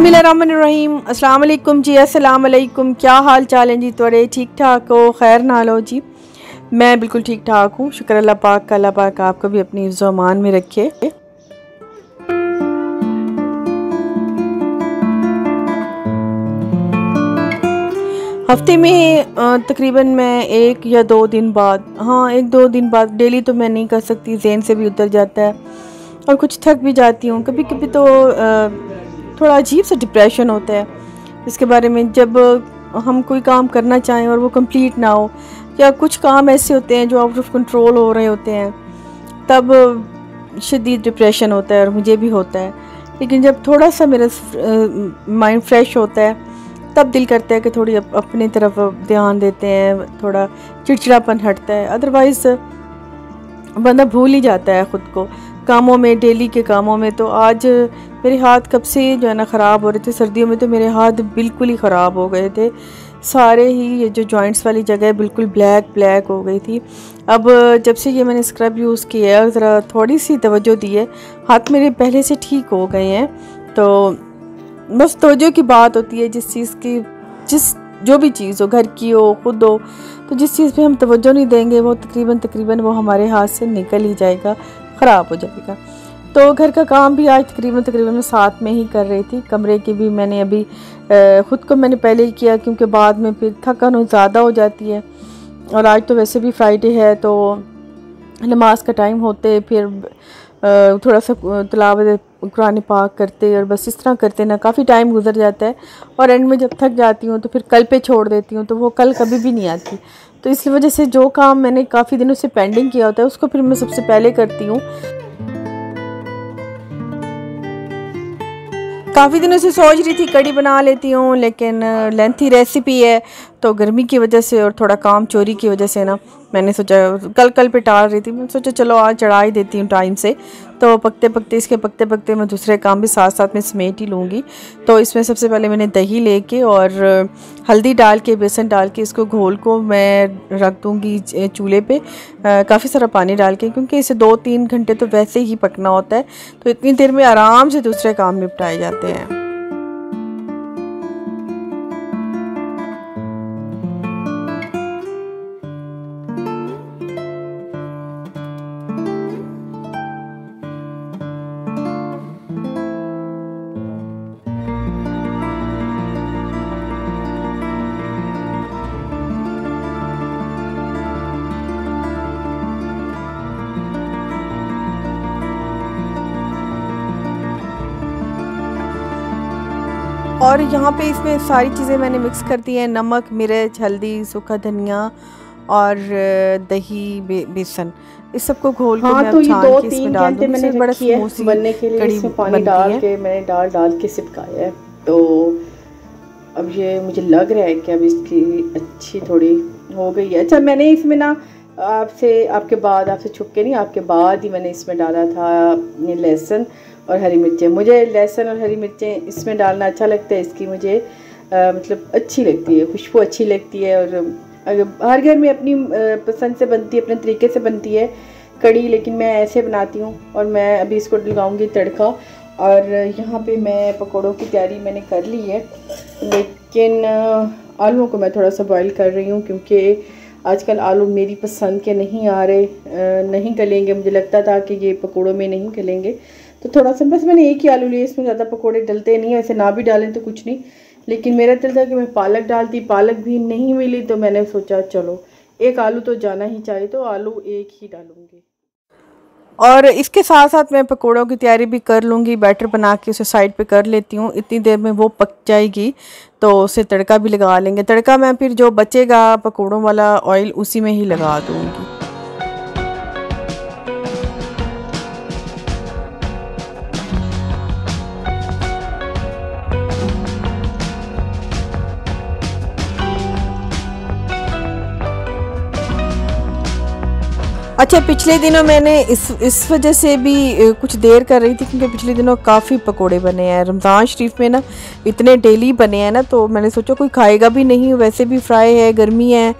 बिस्मिल्लाहिर्रहमानिर्रहीम। अस्सलाम वालेकुम जी। अस्सलाम वालेकुम। क्या हाल चाल है जी थोड़े? ठीक ठाक हो? खैर ना लो जी। मैं बिल्कुल ठीक ठाक हूँ, शुक्र अल्लाह पाक का। अल्लाह पाक आपको भी अपनी हिफ्ज़ व अमान में रखे। हफ्ते में तकरीबन मैं एक या दो दिन बाद, हाँ एक दो दिन बाद, डेली तो मैं नहीं कर सकती, ज़हन से भी उतर जाता है और कुछ थक भी जाती हूँ। कभी कभी तो थोड़ा अजीब सा डिप्रेशन होता है इसके बारे में, जब हम कोई काम करना चाहें और वो कंप्लीट ना हो, या कुछ काम ऐसे होते हैं जो आउट ऑफ कंट्रोल हो रहे होते हैं, तब शदीद डिप्रेशन होता है और मुझे भी होता है। लेकिन जब थोड़ा सा मेरा माइंड फ्रेश होता है तब दिल करता है कि थोड़ी अपनी तरफ ध्यान देते हैं, थोड़ा चिड़चिड़ापन हटता है। अदरवाइज़ बंदा भूल ही जाता है ख़ुद को कामों में, डेली के कामों में। तो आज मेरे हाथ कब से जो है ना ख़राब हो रहे थे। सर्दियों में तो मेरे हाथ बिल्कुल ही ख़राब हो गए थे, सारे ही ये जो जॉइंट्स वाली जगह बिल्कुल ब्लैक ब्लैक हो गई थी। अब जब से ये मैंने स्क्रब यूज़ किया है, ज़रा थोड़ी सी तवज्जो दी है, हाथ मेरे पहले से ठीक हो गए हैं। तो बस तवज्जो की बात होती है, जिस चीज़ की जो भी चीज़ हो, घर की हो, खुद हो, तो जिस चीज़ पे हम तवज्जो नहीं देंगे वो तकरीबन वो हमारे हाथ से निकल ही जाएगा, ख़राब हो जाएगा। तो घर का काम भी आज तकरीबन मैं साथ में ही कर रही थी। कमरे की भी मैंने अभी ख़ुद को मैंने पहले ही किया, क्योंकि बाद में फिर थकान ज़्यादा हो जाती है। और आज तो वैसे भी फ्राइडे है, तो नमाज का टाइम होते फिर थोड़ा सा तिलावत कुरान पाक करते और बस इस तरह करते ना काफ़ी टाइम गुजर जाता है। और एंड में जब थक जाती हूँ तो फिर कल पे छोड़ देती हूँ, तो वो कल कभी भी नहीं आती। तो इस वजह से जो काम मैंने काफ़ी दिनों से पेंडिंग किया होता है उसको फिर मैं सबसे पहले करती हूँ। काफ़ी दिनों से सोच रही थी कड़ी बना लेती हूँ, लेकिन लेंथी रेसिपी है, तो गर्मी की वजह से और थोड़ा काम चोरी की वजह से ना मैंने सोचा कल पे टाल रही थी। मैंने सोचा चलो आज चढ़ा ही देती हूँ टाइम से। तो पकते पकते मैं दूसरे काम भी साथ साथ में समेट ही लूँगी। तो इसमें सबसे पहले मैंने दही लेके और हल्दी डाल के, बेसन डाल के, इसको घोल को मैं रख दूँगी चूल्हे पे काफ़ी सारा पानी डाल के, क्योंकि इसे 2-3 घंटे तो वैसे ही पकना होता है। तो इतनी देर में आराम से दूसरे काम निपटाए जाते हैं। और यहाँ पे इसमें सारी चीज़ें मैंने मिक्स कर दी हैं, नमक, मिर्च, हल्दी, सूखा धनिया और दही, बेसन, इस सबको घोल के मैं छान के इसमें डाल दूँगी। मैंने रखी है बनने के लिए, इसमें पानी डाल के मैंने डाल के सिपकाया है। तो अब ये मुझे लग रहा है कि अब इसकी अच्छी थोड़ी हो गई है। अच्छा, मैंने इसमें ना आपसे छुप के नहीं, आपके बाद ही मैंने इसमें डाला था लहसुन और हरी मिर्चें। मुझे लहसुन और हरी मिर्चें इसमें डालना अच्छा लगता है, इसकी मुझे मतलब अच्छी लगती है, खुशबू अच्छी लगती है। और हर घर में अपनी पसंद से बनती है, अपने तरीके से बनती है कड़ी, लेकिन मैं ऐसे बनाती हूँ। और मैं अभी इसको लगाऊंगी तड़का। और यहाँ पे मैं पकौड़ों की तैयारी मैंने कर ली है, लेकिन आलूओं को मैं थोड़ा सा बॉईल कर रही हूँ, क्योंकि आजकल आलू मेरी पसंद के नहीं आ रहे, नहीं गलेंगे। मुझे लगता था कि ये पकौड़ों में नहीं गलेंगे, तो थोड़ा सा बस मैंने एक ही आलू लिया, इसमें ज़्यादा पकोड़े डलते नहीं है। वैसे ना भी डालें तो कुछ नहीं, लेकिन मेरा दिल था कि मैं पालक डालती, पालक भी नहीं मिली, तो मैंने सोचा चलो एक आलू तो जाना ही चाहिए, तो आलू एक ही डालूंगी। और इसके साथ साथ मैं पकोड़ों की तैयारी भी कर लूँगी। बैटर बना के उसे साइड पे कर लेती हूँ, इतनी देर में वो पक जाएगी, तो उसे तड़का भी लगा लेंगे। तड़का मैं फिर जो बचेगा पकोड़ों वाला ऑयल उसी में ही लगा दूँगी। अच्छा, पिछले दिनों मैंने इस वजह से भी कुछ देर कर रही थी, क्योंकि पिछले दिनों काफ़ी पकोड़े बने हैं। रमज़ान शरीफ में ना इतने डेली बने हैं ना, तो मैंने सोचा कोई खाएगा भी नहीं, वैसे भी फ्राई है, गर्मी है,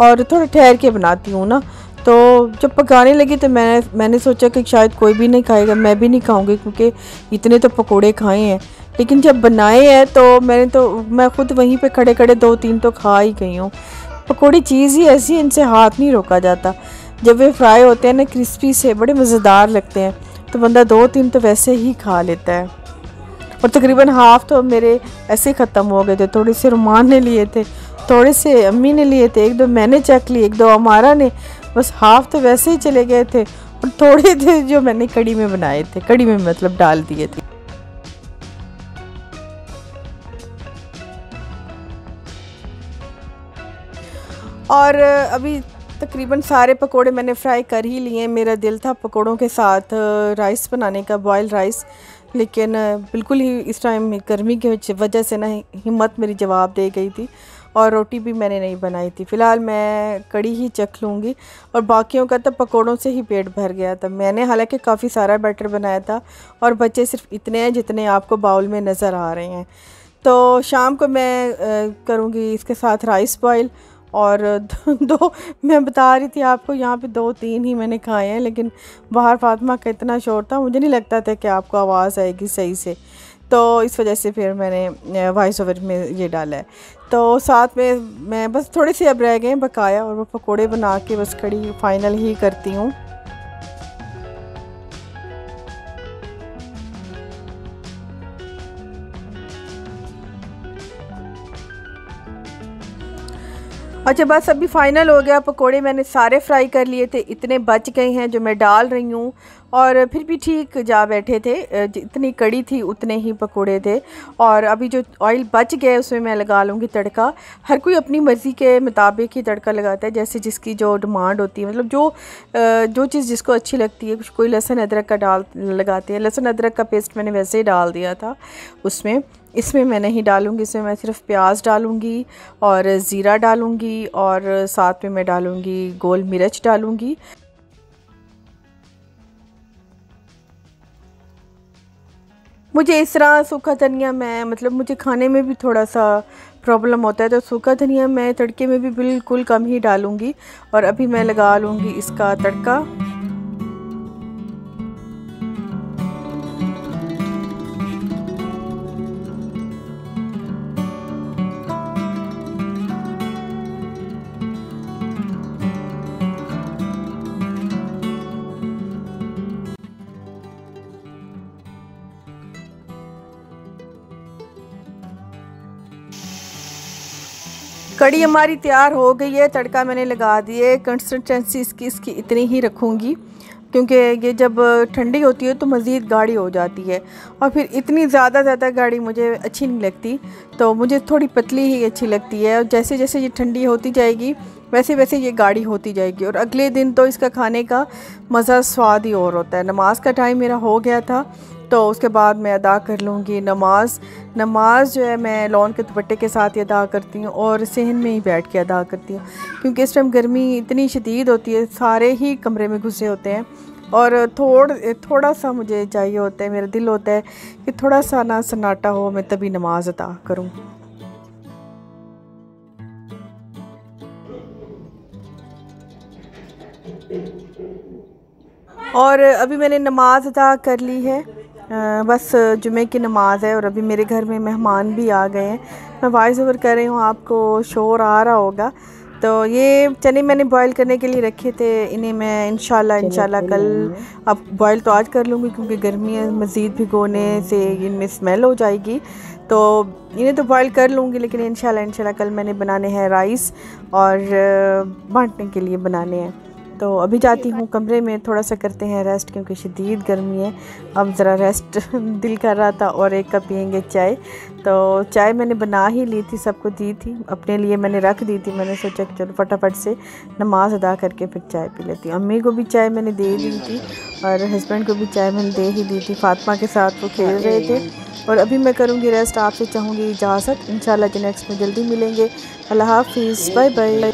और थोड़ा ठहर के बनाती हूँ ना। तो जब पकाने लगी तो मैंने सोचा कि शायद कोई भी नहीं खाएगा, मैं भी नहीं खाऊंगी क्योंकि इतने तो पकोड़े खाए हैं। लेकिन जब बनाए हैं तो मैं ख़ुद वहीं पे खड़े खड़े 2-3 तो खा ही गई हूँ। पकोड़ी चीज़ ही ऐसी, इनसे हाथ नहीं रोका जाता। जब वे फ्राई होते हैं ना क्रिस्पी से, बड़े मज़ेदार लगते हैं, तो बंदा 2-3 तो वैसे ही खा लेता है। और तकरीबन हाफ़ तो मेरे ऐसे ख़त्म हो गए थे। थोड़े से रुमान ने लिए थे, थोड़े से अम्मी ने लिए थे, 1-2 मैंने चख लिए, 1-2 हमारा ने, बस हाफ़ तो वैसे ही चले गए थे। और थोड़े थे जो मैंने कड़ी में बनाए थे, कड़ी में मतलब डाल दिए थे। और अभी तकरीबन सारे पकोड़े मैंने फ्राई कर ही लिए। मेरा दिल था पकोड़ों के साथ राइस बनाने का, बॉयल राइस, लेकिन बिल्कुल ही इस टाइम गर्मी की वजह से ना हिम्मत मेरी जवाब दे गई थी और रोटी भी मैंने नहीं बनाई थी। फ़िलहाल मैं कड़ी ही चख लूँगी। और बाकियों का तो पकोड़ों से ही पेट भर गया था। मैंने हालांकि काफ़ी सारा बैटर बनाया था और बच्चे सिर्फ इतने हैं जितने आपको बाउल में नज़र आ रहे हैं। तो शाम को मैं करूँगी इसके साथ राइस बॉयल। और दो मैं बता रही थी आपको, यहाँ पे 2-3 ही मैंने खाए हैं, लेकिन बाहर फातिमा का इतना शोर था, मुझे नहीं लगता था कि आपको आवाज़ आएगी सही से, तो इस वजह से फिर मैंने वॉइस ओवर में ये डाला है। तो साथ में मैं बस थोड़े से अब रह गए बकाया, और वो पकोड़े बना के बस कड़ी फाइनल ही करती हूँ। अच्छा बस अभी फ़ाइनल हो गया। पकोड़े मैंने सारे फ्राई कर लिए थे, इतने बच गए हैं जो मैं डाल रही हूँ, और फिर भी ठीक जा बैठे थे। जितनी कड़ी थी उतने ही पकोड़े थे। और अभी जो ऑयल बच गया उसमें मैं लगा लूँगी तड़का। हर कोई अपनी मर्ज़ी के मुताबिक ही तड़का लगाता है, जैसे जिसकी जो डिमांड होती है, मतलब जो चीज़ जिसको अच्छी लगती है। कोई लहसुन अदरक का लगाते हैं। लहसुन अदरक का पेस्ट मैंने वैसे ही डाल दिया था उसमें। इसमें मैं नहीं डालूँगी, इसमें मैं सिर्फ प्याज डालूँगी और ज़ीरा डालूँगी, और साथ में मैं डालूँगी गोल मिर्च डालूँगी। मुझे इस तरह सूखा धनिया मुझे खाने में भी थोड़ा सा प्रॉब्लम होता है, तो सूखा धनिया मैं तड़के में भी बिल्कुल कम ही डालूँगी। और अभी मैं लगा लूँगी इसका तड़का। कड़ी हमारी तैयार हो गई है, तड़का मैंने लगा दिए। कंसिस्टेंसी इसकी इतनी ही रखूँगी, क्योंकि ये जब ठंडी होती है तो मज़ीद गाढ़ी हो जाती है, और फिर इतनी ज़्यादा गाढ़ी मुझे अच्छी नहीं लगती। तो मुझे थोड़ी पतली ही अच्छी लगती है, और जैसे जैसे ये ठंडी होती जाएगी वैसे वैसे ये गाढ़ी होती जाएगी। और अगले दिन तो इसका खाने का मज़ा स्वाद ही और होता है। नमाज का टाइम मेरा हो गया था, तो उसके बाद मैं अदा कर लूँगी नमाज जो है मैं लॉन के दुपट्टे के साथ ही अदा करती हूँ, और सहन में ही बैठ के अदा करती हूँ, क्योंकि इस टाइम गर्मी इतनी शदीद होती है, सारे ही कमरे में घुसे होते हैं। और थोड़ा सा मुझे चाहिए होता है, मेरा दिल होता है कि थोड़ा सा ना सन्नाटा हो, मैं तभी नमाज अदा करूँ। और अभी मैंने नमाज अदा कर ली है, बस जुमे की नमाज़ है, और अभी मेरे घर में मेहमान भी आ गए हैं। मैं वॉइस ओवर कर रही हूँ, आपको शोर आ रहा होगा। तो ये चने मैंने बॉईल करने के लिए रखे थे, इन्हें मैं इंशाल्लाह कल, अब बॉईल तो आज कर लूँगी क्योंकि गर्मी है, मज़ीद भिगोने से इनमें स्मेल हो जाएगी, तो इन्हें तो बॉईल कर लूँगी। लेकिन इंशाल्लाह कल मैंने बनाने हैं राइस, और बांटने के लिए बनाने हैं। तो अभी जाती हूँ कमरे में, थोड़ा सा करते हैं रेस्ट, क्योंकि शदीद गर्मी है। अब ज़रा रेस्ट दिल कर रहा था, और एक कप पियेंगे चाय। तो चाय मैंने बना ही ली थी, सबको दी थी, अपने लिए मैंने रख दी थी। मैंने सोचा कि चलो फटाफट से नमाज अदा करके फिर चाय पी लेती हूँ। अम्मी को भी चाय मैंने दे दी थी, और हस्बैंड को भी चाय मैंने दे ही दी थी। फातिमा के साथ वो खेल रहे थे, और अभी मैं करूँगी रेस्ट। आपसे चाहूँगी इजाज़त, इंशाल्लाह नेक्स्ट में जल्दी मिलेंगे। अल्लाह हाफ़िज़, बाय बाय।